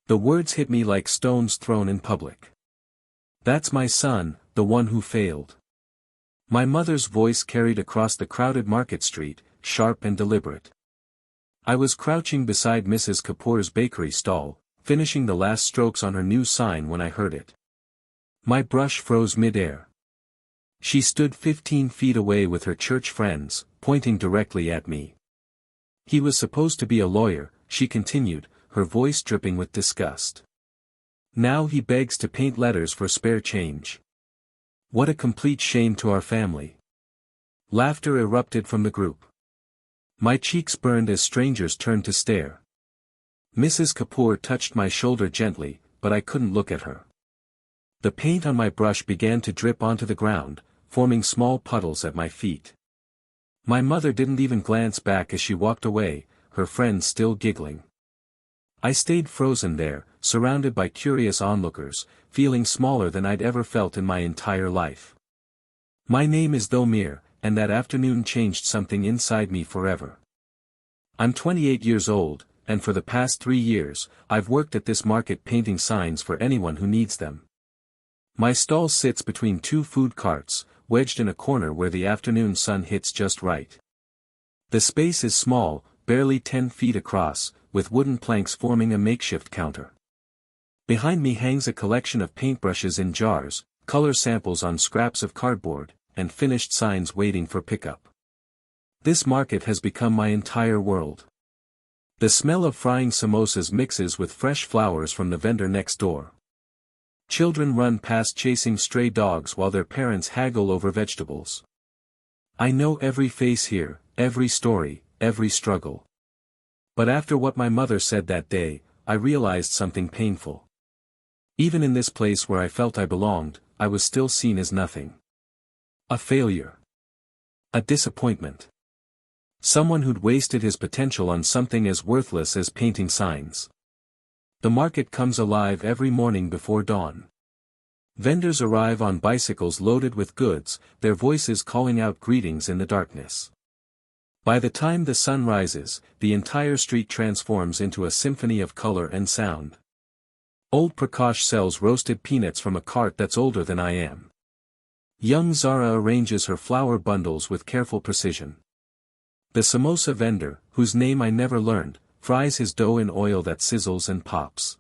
The words hit me like stones thrown in public. That's my son, the one who failed. My mother's voice carried across the crowded market street, sharp and deliberate. I was crouching beside Mrs. Kapoor's bakery stall, finishing the last strokes on her new sign when I heard it. My brush froze mid-air. She stood 15 feet away with her church friends, pointing directly at me. He was supposed to be a lawyer, she continued, her voice dripping with disgust. Now he begs to paint letters for spare change. What a complete shame to our family. Laughter erupted from the group. My cheeks burned as strangers turned to stare. Mrs. Kapoor touched my shoulder gently, but I couldn't look at her. The paint on my brush began to drip onto the ground, forming small puddles at my feet. My mother didn't even glance back as she walked away, her friends still giggling. I stayed frozen there, surrounded by curious onlookers, feeling smaller than I'd ever felt in my entire life. My name is Domir, and that afternoon changed something inside me forever. I'm 28 years old, and for the past 3 years, I've worked at this market painting signs for anyone who needs them. My stall sits between 2 food carts, wedged in a corner where the afternoon sun hits just right. The space is small, barely 10 feet across, with wooden planks forming a makeshift counter. Behind me hangs a collection of paintbrushes in jars, color samples on scraps of cardboard, and finished signs waiting for pickup. This market has become my entire world. The smell of frying samosas mixes with fresh flowers from the vendor next door. Children run past chasing stray dogs while their parents haggle over vegetables. I know every face here, every story, every struggle. But after what my mother said that day, I realized something painful. Even in this place where I felt I belonged, I was still seen as nothing. A failure. A disappointment. Someone who'd wasted his potential on something as worthless as painting signs. The market comes alive every morning before dawn. Vendors arrive on bicycles loaded with goods, their voices calling out greetings in the darkness. By the time the sun rises, the entire street transforms into a symphony of color and sound. Old Prakash sells roasted peanuts from a cart that's older than I am. Young Zara arranges her flower bundles with careful precision. The samosa vendor, whose name I never learned, fries his dough in oil that sizzles and pops.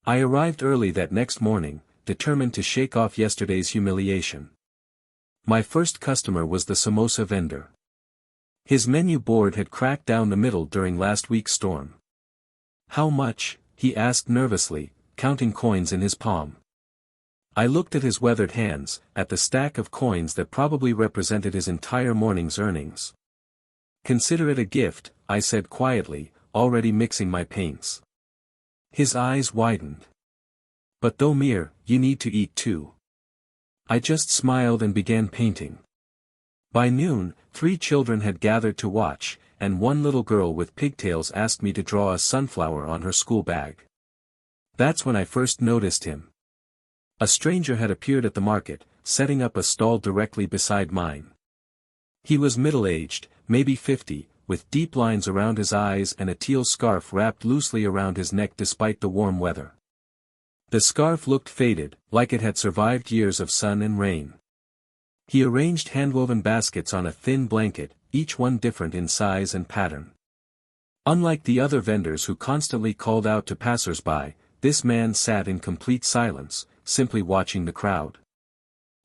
I arrived early that next morning, determined to shake off yesterday's humiliation. My first customer was the samosa vendor. His menu board had cracked down the middle during last week's storm. "How much?" he asked nervously, counting coins in his palm. I looked at his weathered hands, at the stack of coins that probably represented his entire morning's earnings. "Consider it a gift," I said quietly, already mixing my paints. His eyes widened. "But Domir, you need to eat too." I just smiled and began painting. By noon, 3 children had gathered to watch, and one little girl with pigtails asked me to draw a sunflower on her school bag. That's when I first noticed him. A stranger had appeared at the market, setting up a stall directly beside mine. He was middle-aged, maybe 50, with deep lines around his eyes and a teal scarf wrapped loosely around his neck despite the warm weather. The scarf looked faded, like it had survived years of sun and rain. He arranged hand-woven baskets on a thin blanket, each one different in size and pattern. Unlike the other vendors who constantly called out to passers-by, this man sat in complete silence, simply watching the crowd.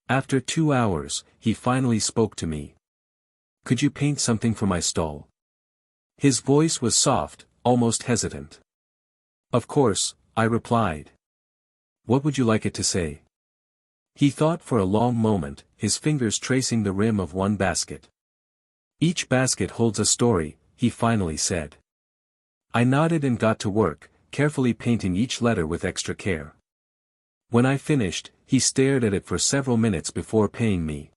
After 2 hours, he finally spoke to me. "Could you paint something for my stall?" His voice was soft, almost hesitant. "Of course," I replied. "What would you like it to say?" He thought for a long moment, his fingers tracing the rim of one basket. "Each basket holds a story," he finally said. I nodded and got to work, carefully painting each letter with extra care. When I finished, he stared at it for several minutes before paying me.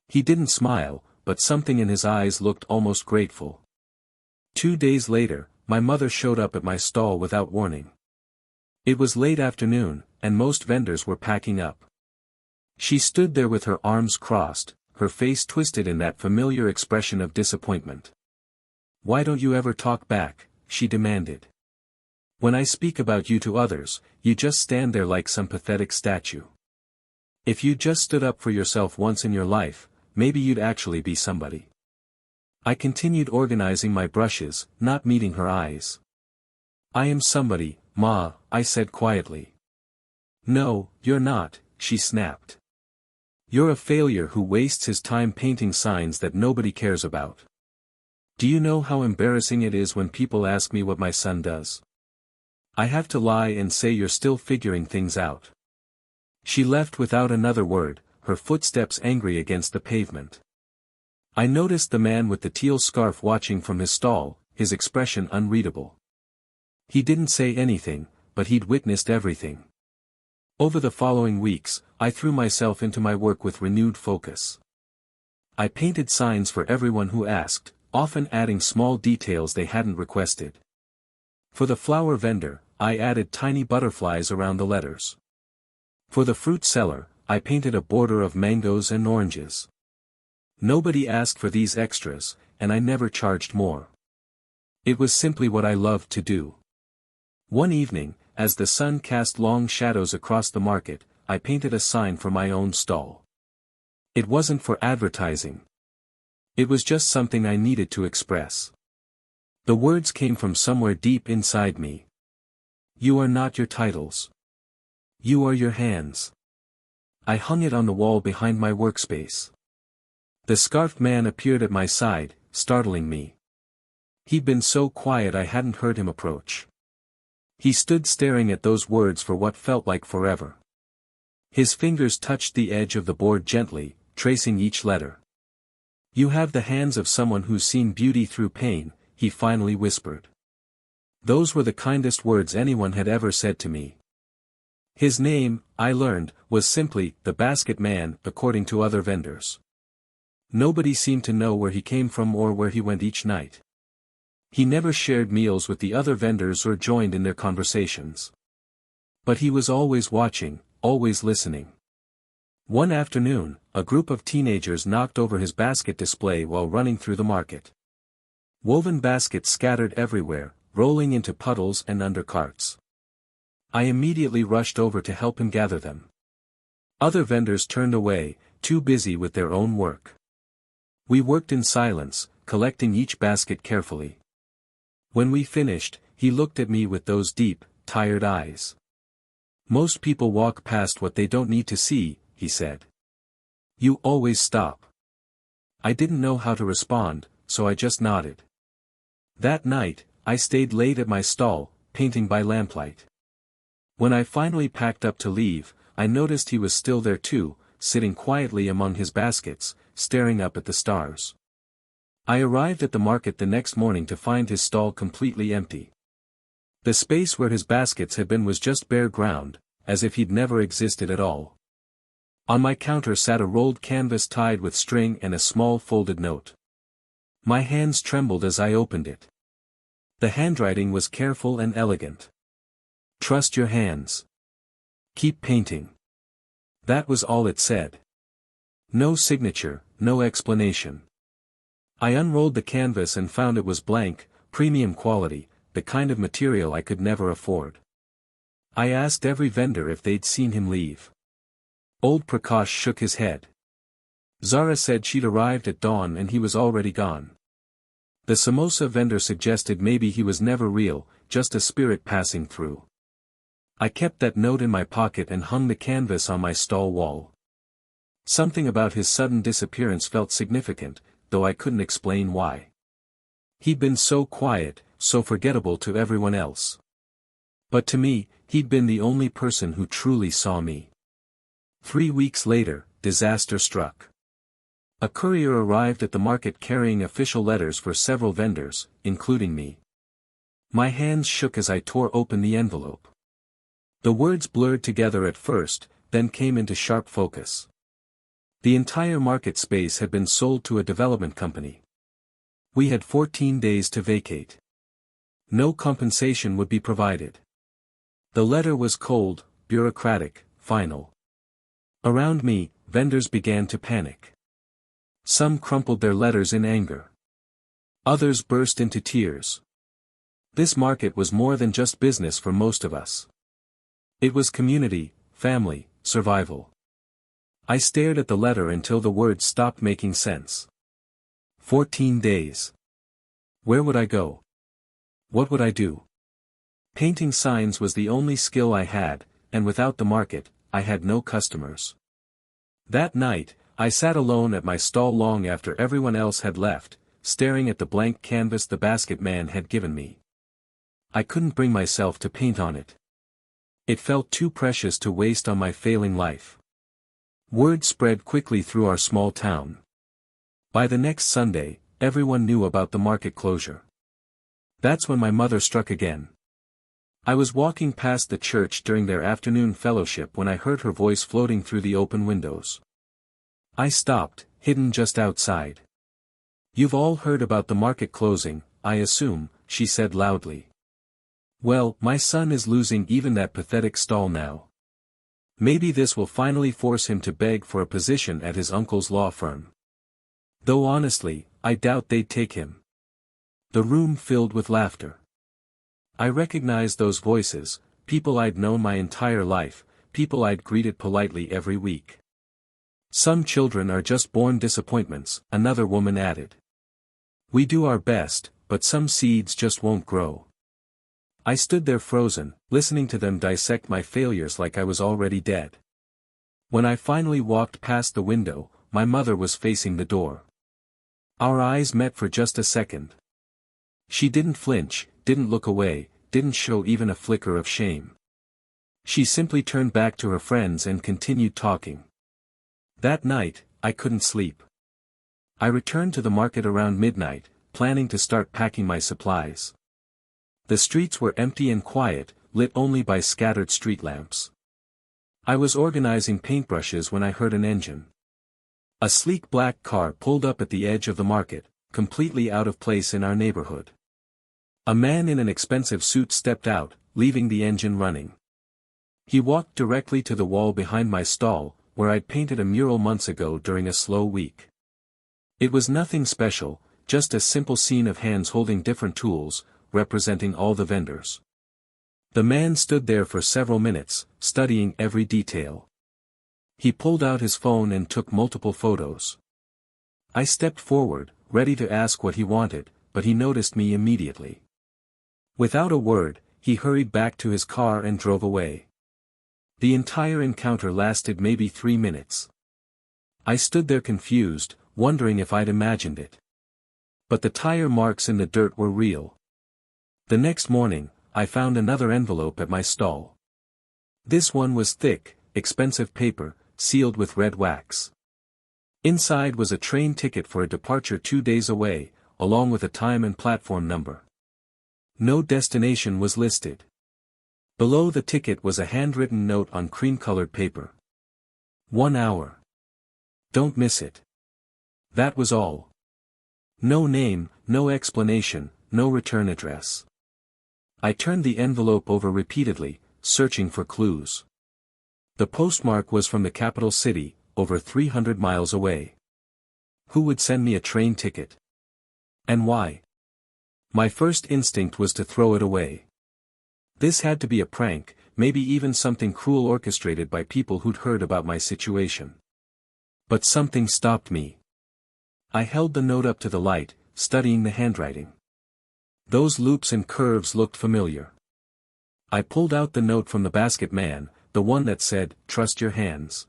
He didn't smile, but something in his eyes looked almost grateful. 2 days later, my mother showed up at my stall without warning. It was late afternoon, and most vendors were packing up. She stood there with her arms crossed, her face twisted in that familiar expression of disappointment. "Why don't you ever talk back?" she demanded. When I speak about you to others, you just stand there like some pathetic statue. If you just stood up for yourself once in your life, maybe you'd actually be somebody. I continued organizing my brushes, not meeting her eyes. I am somebody, Ma, I said quietly. No, you're not, she snapped. You're a failure who wastes his time painting signs that nobody cares about. Do you know how embarrassing it is when people ask me what my son does? I have to lie and say you're still figuring things out. She left without another word, her footsteps angry against the pavement. I noticed the man with the teal scarf watching from his stall, his expression unreadable. He didn't say anything, but he'd witnessed everything. Over the following weeks, I threw myself into my work with renewed focus. I painted signs for everyone who asked, often adding small details they hadn't requested. For the flower vendor, I added tiny butterflies around the letters. For the fruit seller, I painted a border of mangoes and oranges. Nobody asked for these extras, and I never charged more. It was simply what I loved to do. One evening, as the sun cast long shadows across the market, I painted a sign for my own stall. It wasn't for advertising. It was just something I needed to express. The words came from somewhere deep inside me. You are not your titles. You are your hands. I hung it on the wall behind my workspace. The scarfed man appeared at my side, startling me. He'd been so quiet I hadn't heard him approach. He stood staring at those words for what felt like forever. His fingers touched the edge of the board gently, tracing each letter. You have the hands of someone who's seen beauty through pain, he finally whispered. Those were the kindest words anyone had ever said to me. His name, I learned, was simply the Basket Man, according to other vendors. Nobody seemed to know where he came from or where he went each night. He never shared meals with the other vendors or joined in their conversations. But he was always watching, always listening. One afternoon, a group of teenagers knocked over his basket display while running through the market. Woven baskets scattered everywhere, rolling into puddles and under carts. I immediately rushed over to help him gather them. Other vendors turned away, too busy with their own work. We worked in silence, collecting each basket carefully. When we finished, he looked at me with those deep, tired eyes. Most people walk past what they don't need to see, he said. You always stop. I didn't know how to respond, so I just nodded. That night, I stayed late at my stall, painting by lamplight. When I finally packed up to leave, I noticed he was still there too, sitting quietly among his baskets, staring up at the stars. I arrived at the market the next morning to find his stall completely empty. The space where his baskets had been was just bare ground, as if he'd never existed at all. On my counter sat a rolled canvas tied with string and a small folded note. My hands trembled as I opened it. The handwriting was careful and elegant. Trust your hands. Keep painting. That was all it said. No signature, no explanation. I unrolled the canvas and found it was blank, premium quality, the kind of material I could never afford. I asked every vendor if they'd seen him leave. Old Prakash shook his head. Zara said she'd arrived at dawn and he was already gone. The samosa vendor suggested maybe he was never real, just a spirit passing through. I kept that note in my pocket and hung the canvas on my stall wall. Something about his sudden disappearance felt significant, though I couldn't explain why. He'd been so quiet, so forgettable to everyone else. But to me, he'd been the only person who truly saw me. 3 weeks later, disaster struck. A courier arrived at the market carrying official letters for several vendors, including me. My hands shook as I tore open the envelope. The words blurred together at first, then came into sharp focus. The entire market space had been sold to a development company. We had 14 days to vacate. No compensation would be provided. The letter was cold, bureaucratic, final. Around me, vendors began to panic. Some crumpled their letters in anger. Others burst into tears. This market was more than just business for most of us. It was community, family, survival. I stared at the letter until the words stopped making sense. 14 days. Where would I go? What would I do? Painting signs was the only skill I had, and without the market, I had no customers. That night, I sat alone at my stall long after everyone else had left, staring at the blank canvas the basket man had given me. I couldn't bring myself to paint on it. It felt too precious to waste on my failing life. Word spread quickly through our small town. By the next Sunday, everyone knew about the market closure. That's when my mother struck again. I was walking past the church during their afternoon fellowship when I heard her voice floating through the open windows. I stopped, hidden just outside. "You've all heard about the market closing, I assume," she said loudly. "Well, my son is losing even that pathetic stall now. Maybe this will finally force him to beg for a position at his uncle's law firm. Though honestly, I doubt they'd take him." The room filled with laughter. I recognized those voices, people I'd known my entire life, people I'd greeted politely every week. "Some children are just born disappointments," another woman added. "We do our best, but some seeds just won't grow." I stood there frozen, listening to them dissect my failures like I was already dead. When I finally walked past the window, my mother was facing the door. Our eyes met for just a second. She didn't flinch, didn't look away, didn't show even a flicker of shame. She simply turned back to her friends and continued talking. That night, I couldn't sleep. I returned to the market around midnight, planning to start packing my supplies. The streets were empty and quiet, lit only by scattered street lamps. I was organizing paintbrushes when I heard an engine. A sleek black car pulled up at the edge of the market, completely out of place in our neighborhood. A man in an expensive suit stepped out, leaving the engine running. He walked directly to the wall behind my stall, where I'd painted a mural months ago during a slow week. It was nothing special, just a simple scene of hands holding different tools, representing all the vendors. The man stood there for several minutes, studying every detail. He pulled out his phone and took multiple photos. I stepped forward, ready to ask what he wanted, but he noticed me immediately. Without a word, he hurried back to his car and drove away. The entire encounter lasted maybe 3 minutes. I stood there confused, wondering if I'd imagined it. But the tire marks in the dirt were real. The next morning, I found another envelope at my stall. This one was thick, expensive paper, sealed with red wax. Inside was a train ticket for a departure 2 days away, along with a time and platform number. No destination was listed. Below the ticket was a handwritten note on cream-colored paper. 1 hour. Don't miss it. That was all. No name, no explanation, no return address. I turned the envelope over repeatedly, searching for clues. The postmark was from the capital city, over 300 miles away. Who would send me a train ticket? And why? My first instinct was to throw it away. This had to be a prank, maybe even something cruel orchestrated by people who'd heard about my situation. But something stopped me. I held the note up to the light, studying the handwriting. Those loops and curves looked familiar. I pulled out the note from the basket man, the one that said, "Trust your hands."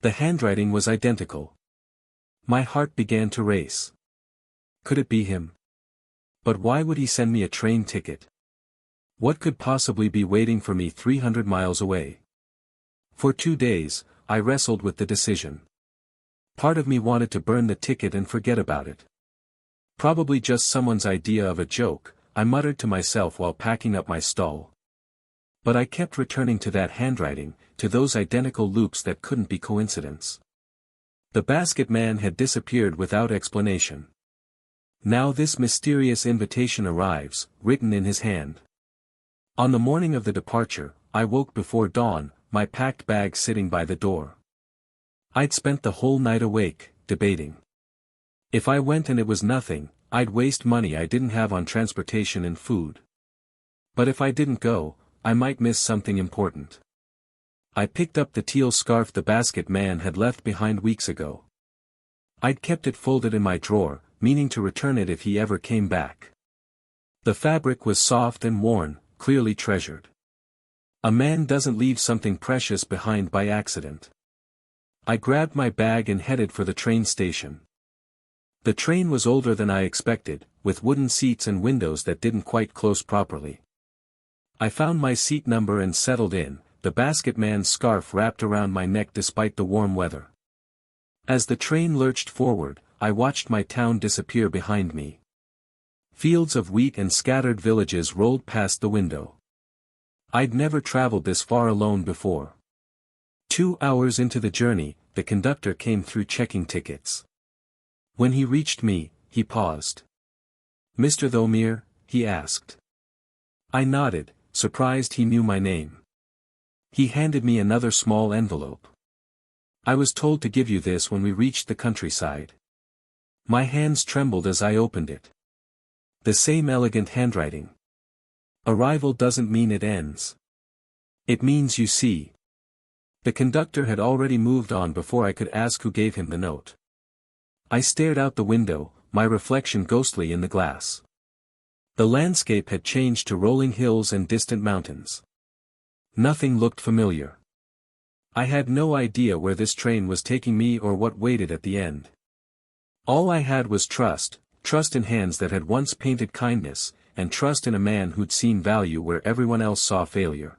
The handwriting was identical. My heart began to race. Could it be him? But why would he send me a train ticket? What could possibly be waiting for me 300 miles away? For 2 days, I wrestled with the decision. Part of me wanted to burn the ticket and forget about it. Probably just someone's idea of a joke, I muttered to myself while packing up my stall. But I kept returning to that handwriting, to those identical loops that couldn't be coincidence. The basket man had disappeared without explanation. Now this mysterious invitation arrives, written in his hand. On the morning of the departure, I woke before dawn, my packed bag sitting by the door. I'd spent the whole night awake, debating. If I went and it was nothing, I'd waste money I didn't have on transportation and food. But if I didn't go, I might miss something important. I picked up the teal scarf the basket man had left behind weeks ago. I'd kept it folded in my drawer, meaning to return it if he ever came back. The fabric was soft and worn, clearly treasured. A man doesn't leave something precious behind by accident. I grabbed my bag and headed for the train station. The train was older than I expected, with wooden seats and windows that didn't quite close properly. I found my seat number and settled in, the basket man's scarf wrapped around my neck despite the warm weather. As the train lurched forward, I watched my town disappear behind me. Fields of wheat and scattered villages rolled past the window. I'd never traveled this far alone before. 2 hours into the journey, the conductor came through checking tickets. When he reached me, he paused. "Mr. Thomir?" he asked. I nodded, surprised he knew my name. He handed me another small envelope. "I was told to give you this when we reached the countryside." My hands trembled as I opened it. The same elegant handwriting. "Arrival doesn't mean it ends. It means you see." The conductor had already moved on before I could ask who gave him the note. I stared out the window, my reflection ghostly in the glass. The landscape had changed to rolling hills and distant mountains. Nothing looked familiar. I had no idea where this train was taking me or what waited at the end. All I had was trust in hands that had once painted kindness, and trust in a man who'd seen value where everyone else saw failure.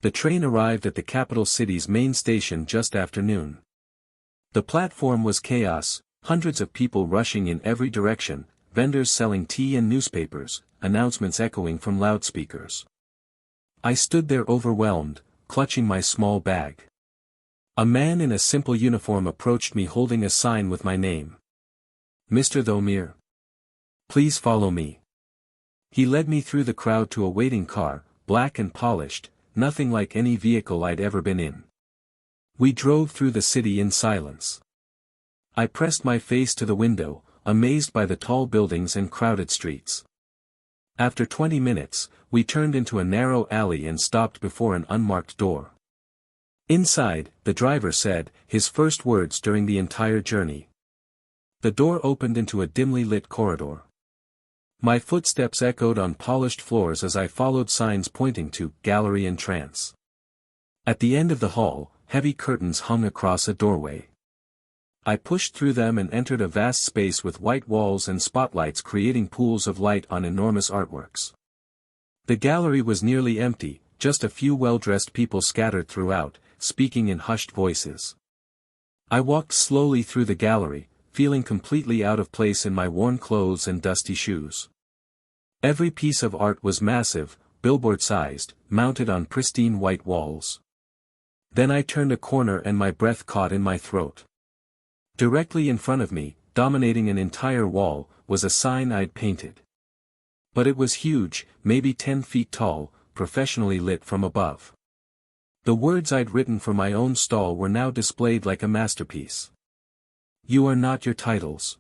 The train arrived at the capital city's main station just after noon. The platform was chaos, hundreds of people rushing in every direction, vendors selling tea and newspapers, announcements echoing from loudspeakers. I stood there overwhelmed, clutching my small bag. A man in a simple uniform approached me holding a sign with my name. "Mr. Thomir. Please follow me." He led me through the crowd to a waiting car, black and polished, nothing like any vehicle I'd ever been in. We drove through the city in silence. I pressed my face to the window, amazed by the tall buildings and crowded streets. After 20 minutes, we turned into a narrow alley and stopped before an unmarked door. "Inside," the driver said, his first words during the entire journey. The door opened into a dimly lit corridor. My footsteps echoed on polished floors as I followed signs pointing to "Gallery and Trance." At the end of the hall, heavy curtains hung across a doorway. I pushed through them and entered a vast space with white walls and spotlights creating pools of light on enormous artworks. The gallery was nearly empty, just a few well-dressed people scattered throughout, speaking in hushed voices. I walked slowly through the gallery, feeling completely out of place in my worn clothes and dusty shoes. Every piece of art was massive, billboard-sized, mounted on pristine white walls. Then I turned a corner and my breath caught in my throat. Directly in front of me, dominating an entire wall, was a sign I'd painted. But it was huge, maybe 10 feet tall, professionally lit from above. The words I'd written for my own stall were now displayed like a masterpiece. "You are not your titles.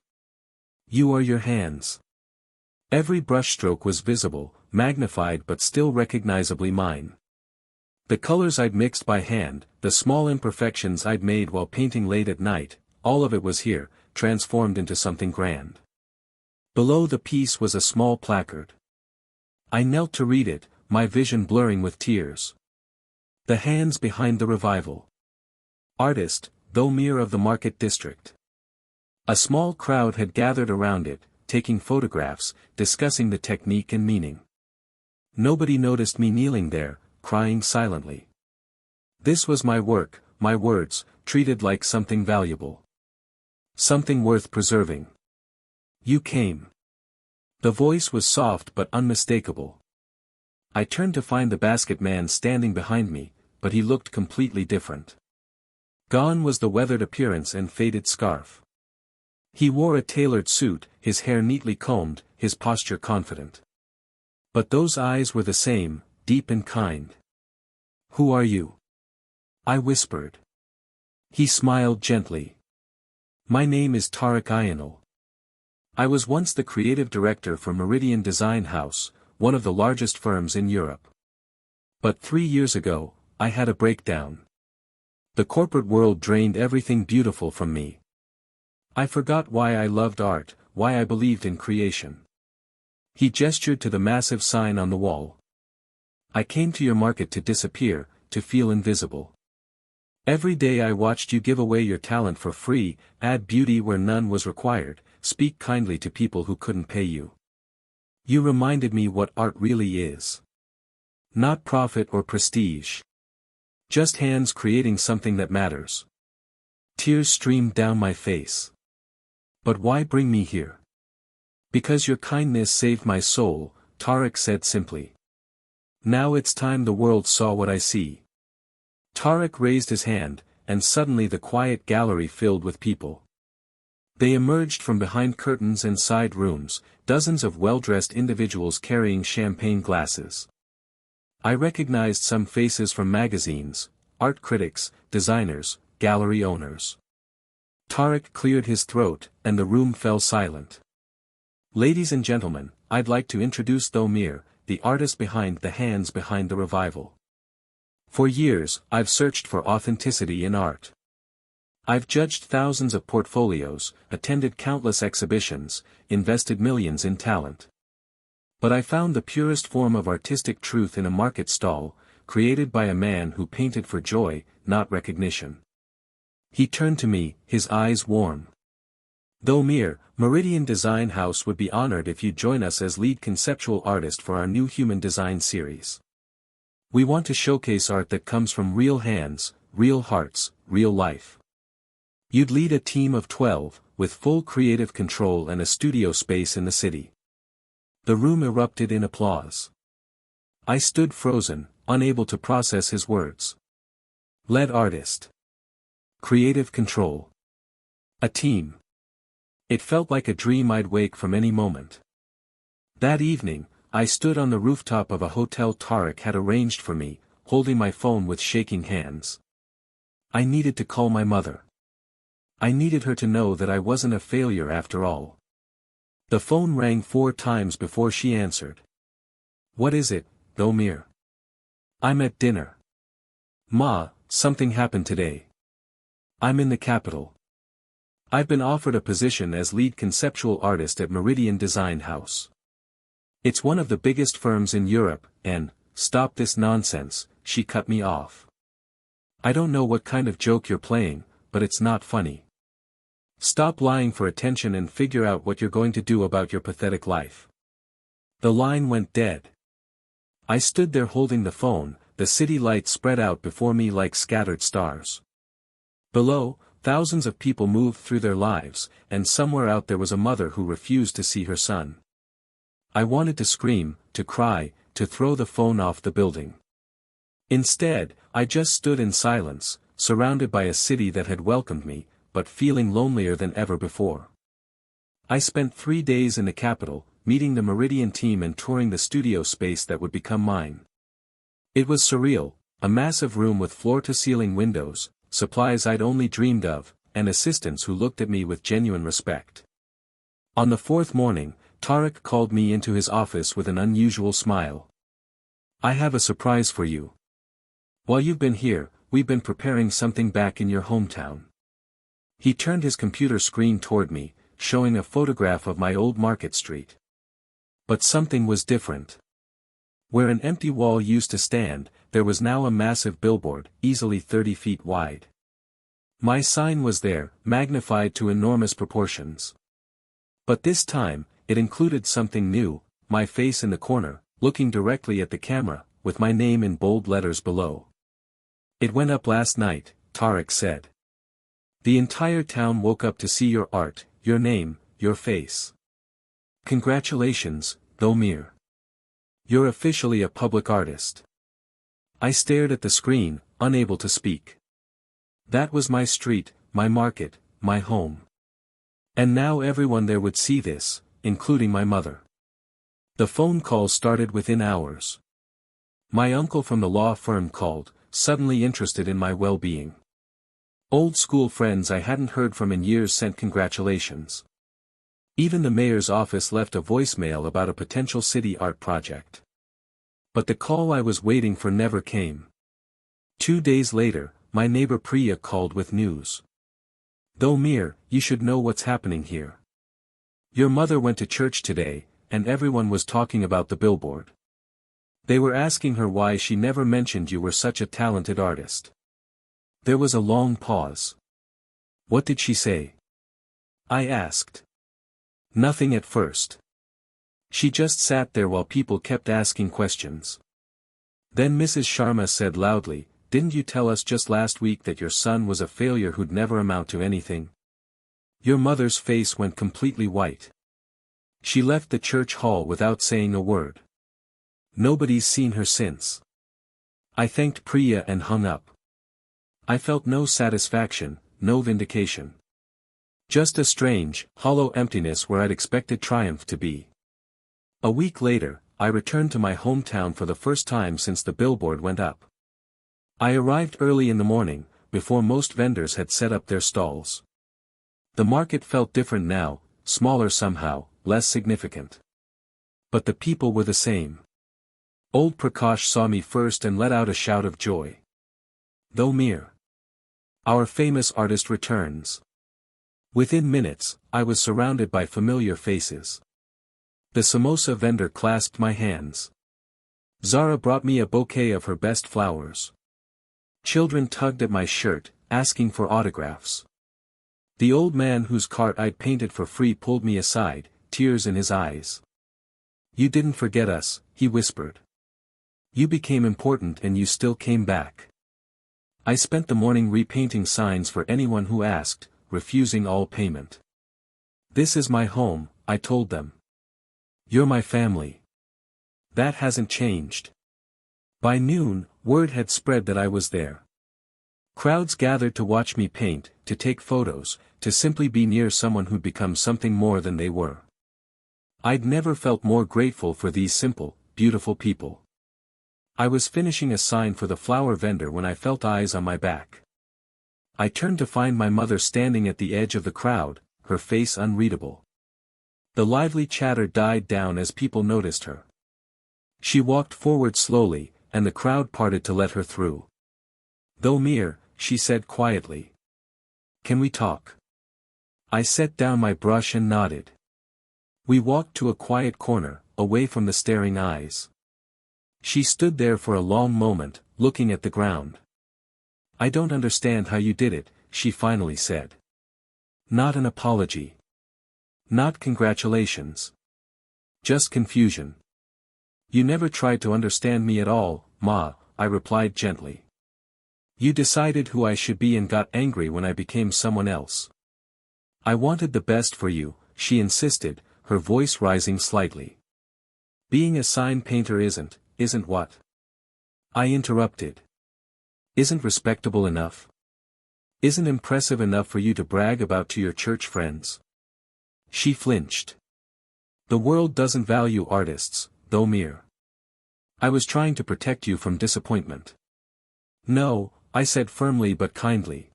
You are your hands." Every brushstroke was visible, magnified but still recognizably mine. The colors I'd mixed by hand, the small imperfections I'd made while painting late at night, all of it was here, transformed into something grand. Below the piece was a small placard. I knelt to read it, my vision blurring with tears. "The hands behind the revival. Artist, Thomir of the Market District." A small crowd had gathered around it, taking photographs, discussing the technique and meaning. Nobody noticed me kneeling there, crying silently. This was my work, my words, treated like something valuable. Something worth preserving. "You came." The voice was soft but unmistakable. I turned to find the basket man standing behind me, but he looked completely different. Gone was the weathered appearance and faded scarf. He wore a tailored suit, his hair neatly combed, his posture confident. But those eyes were the same, deep and kind. "Who are you?" I whispered. He smiled gently. "My name is Tarek Ayanal. I was once the creative director for Meridian Design House, one of the largest firms in Europe. But 3 years ago, I had a breakdown. The corporate world drained everything beautiful from me. I forgot why I loved art, why I believed in creation. He gestured to the massive sign on the wall. I came to your market to disappear, to feel invisible. Every day I watched you give away your talent for free, add beauty where none was required, speak kindly to people who couldn't pay you. You reminded me what art really is. Not profit or prestige. Just hands creating something that matters. Tears streamed down my face. But why bring me here? Because your kindness saved my soul, Tarek said simply. Now it's time the world saw what I see. Tarek raised his hand, and suddenly the quiet gallery filled with people. They emerged from behind curtains and side rooms, dozens of well-dressed individuals carrying champagne glasses. I recognized some faces from magazines, art critics, designers, gallery owners. Tarek cleared his throat, and the room fell silent. Ladies and gentlemen, I'd like to introduce Thomir, the artist behind the hands behind the revival. For years, I've searched for authenticity in art. I've judged thousands of portfolios, attended countless exhibitions, invested millions in talent. But I found the purest form of artistic truth in a market stall, created by a man who painted for joy, not recognition. He turned to me, his eyes warm. Thomir, Meridian Design House would be honored if you'd join us as lead conceptual artist for our new human design series. We want to showcase art that comes from real hands, real hearts, real life. You'd lead a team of 12, with full creative control and a studio space in the city. The room erupted in applause. I stood frozen, unable to process his words. Lead artist. Creative control. A team. It felt like a dream I'd wake from any moment. That evening, I stood on the rooftop of a hotel Tarek had arranged for me, holding my phone with shaking hands. I needed to call my mother. I needed her to know that I wasn't a failure after all. The phone rang 4 times before she answered. What is it, Thomir? I'm at dinner. Ma, something happened today. I'm in the capital. I've been offered a position as lead conceptual artist at Meridian Design House. It's one of the biggest firms in Europe, and, stop this nonsense, she cut me off. I don't know what kind of joke you're playing, but it's not funny. Stop lying for attention and figure out what you're going to do about your pathetic life. The line went dead. I stood there holding the phone, the city lights spread out before me like scattered stars. Below, thousands of people moved through their lives, and somewhere out there was a mother who refused to see her son. I wanted to scream, to cry, to throw the phone off the building. Instead, I just stood in silence, surrounded by a city that had welcomed me, but feeling lonelier than ever before. I spent 3 days in the capital, meeting the Meridian team and touring the studio space that would become mine. It was surreal, a massive room with floor-to-ceiling windows, supplies I'd only dreamed of, and assistants who looked at me with genuine respect. On the 4th morning, Tarek called me into his office with an unusual smile. I have a surprise for you. While you've been here, we've been preparing something back in your hometown. He turned his computer screen toward me, showing a photograph of my old Market Street. But something was different. Where an empty wall used to stand, there was now a massive billboard, easily 30 feet wide. My sign was there, magnified to enormous proportions. But this time, it included something new, my face in the corner, looking directly at the camera, with my name in bold letters below. It went up last night, Tarek said. The entire town woke up to see your art, your name, your face. Congratulations, Thomir. You're officially a public artist. I stared at the screen, unable to speak. That was my street, my market, my home. And now everyone there would see this, including my mother. The phone call started within hours. My uncle from the law firm called, suddenly interested in my well-being. Old school friends I hadn't heard from in years sent congratulations. Even the mayor's office left a voicemail about a potential city art project. But the call I was waiting for never came. 2 days later, my neighbor Priya called with news. Domir, you should know what's happening here. Your mother went to church today, and everyone was talking about the billboard. They were asking her why she never mentioned you were such a talented artist. There was a long pause. What did she say? I asked. Nothing at first. She just sat there while people kept asking questions. Then Mrs. Sharma said loudly, "Didn't you tell us just last week that your son was a failure who'd never amount to anything?" Your mother's face went completely white. She left the church hall without saying a word. Nobody's seen her since. I thanked Priya and hung up. I felt no satisfaction, no vindication. Just a strange, hollow emptiness where I'd expected triumph to be. A week later, I returned to my hometown for the first time since the billboard went up. I arrived early in the morning, before most vendors had set up their stalls. The market felt different now, smaller somehow, less significant. But the people were the same. Old Prakash saw me first and let out a shout of joy. Domir. Our famous artist returns. Within minutes, I was surrounded by familiar faces. The samosa vendor clasped my hands. Zara brought me a bouquet of her best flowers. Children tugged at my shirt, asking for autographs. The old man whose cart I'd painted for free pulled me aside, tears in his eyes. You didn't forget us, he whispered. You became important and you still came back. I spent the morning repainting signs for anyone who asked, refusing all payment. This is my home, I told them. You're my family. That hasn't changed. By noon, word had spread that I was there. Crowds gathered to watch me paint, to take photos, to simply be near someone who'd become something more than they were. I'd never felt more grateful for these simple, beautiful people. I was finishing a sign for the flower vendor when I felt eyes on my back. I turned to find my mother standing at the edge of the crowd, her face unreadable. The lively chatter died down as people noticed her. She walked forward slowly, and the crowd parted to let her through. Domir, she said quietly. Can we talk? I set down my brush and nodded. We walked to a quiet corner, away from the staring eyes. She stood there for a long moment, looking at the ground. I don't understand how you did it, she finally said. Not an apology. Not congratulations. Just confusion. You never tried to understand me at all, Ma, I replied gently. You decided who I should be and got angry when I became someone else. I wanted the best for you, she insisted, her voice rising slightly. Being a sign painter isn't what? I interrupted. Isn't respectable enough? Isn't impressive enough for you to brag about to your church friends? She flinched. The world doesn't value artists, Domir. I was trying to protect you from disappointment. No, I said firmly but kindly.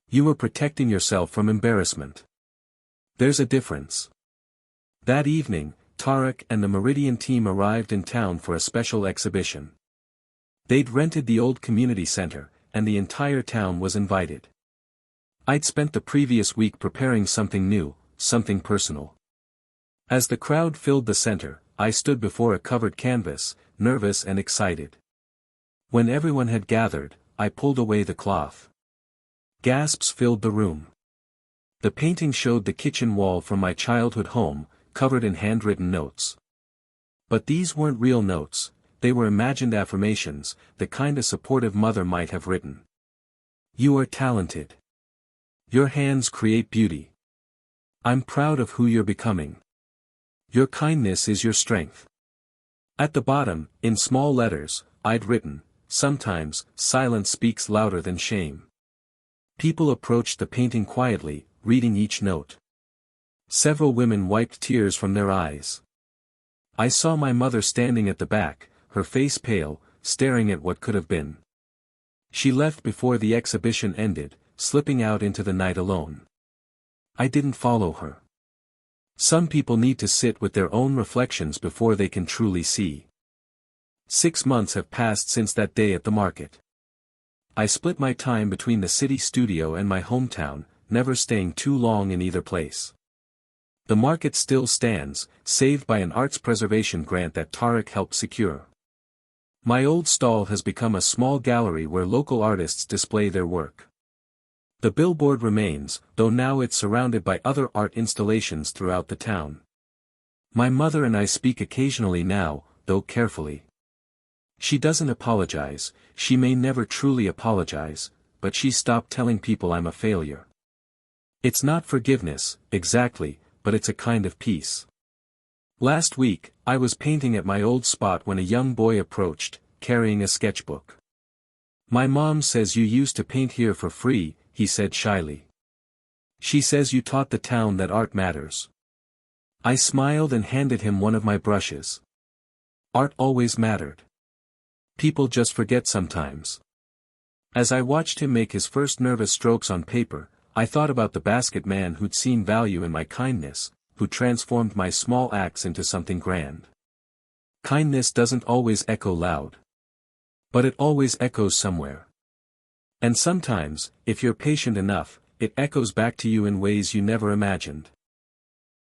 You were protecting yourself from embarrassment. There's a difference. That evening, Tarek and the Meridian team arrived in town for a special exhibition. They'd rented the old community center, and the entire town was invited. I'd spent the previous week preparing something new, something personal. As the crowd filled the center, I stood before a covered canvas, nervous and excited. When everyone had gathered, I pulled away the cloth. Gasps filled the room. The painting showed the kitchen wall from my childhood home, covered in handwritten notes. But these weren't real notes, they were imagined affirmations, the kind a supportive mother might have written. You are talented. Your hands create beauty. I'm proud of who you're becoming. Your kindness is your strength. At the bottom, in small letters, I'd written, sometimes, silence speaks louder than shame. People approached the painting quietly, reading each note. Several women wiped tears from their eyes. I saw my mother standing at the back, her face pale, staring at what could have been. She left before the exhibition ended, slipping out into the night alone. I didn't follow her. Some people need to sit with their own reflections before they can truly see. 6 months have passed since that day at the market. I split my time between the city studio and my hometown, never staying too long in either place. The market still stands, saved by an arts preservation grant that Tariq helped secure. My old stall has become a small gallery where local artists display their work. The billboard remains, though now it's surrounded by other art installations throughout the town. My mother and I speak occasionally now, though carefully. She doesn't apologize, she may never truly apologize, but she stopped telling people I'm a failure. It's not forgiveness, exactly, but it's a kind of peace. Last week, I was painting at my old spot when a young boy approached, carrying a sketchbook. "My mom says you used to paint here for free," he said shyly. "She says you taught the town that art matters." I smiled and handed him one of my brushes. Art always mattered. People just forget sometimes. As I watched him make his first nervous strokes on paper, I thought about the basket man who'd seen value in my kindness, who transformed my small acts into something grand. Kindness doesn't always echo loud. But it always echoes somewhere. And sometimes, if you're patient enough, it echoes back to you in ways you never imagined.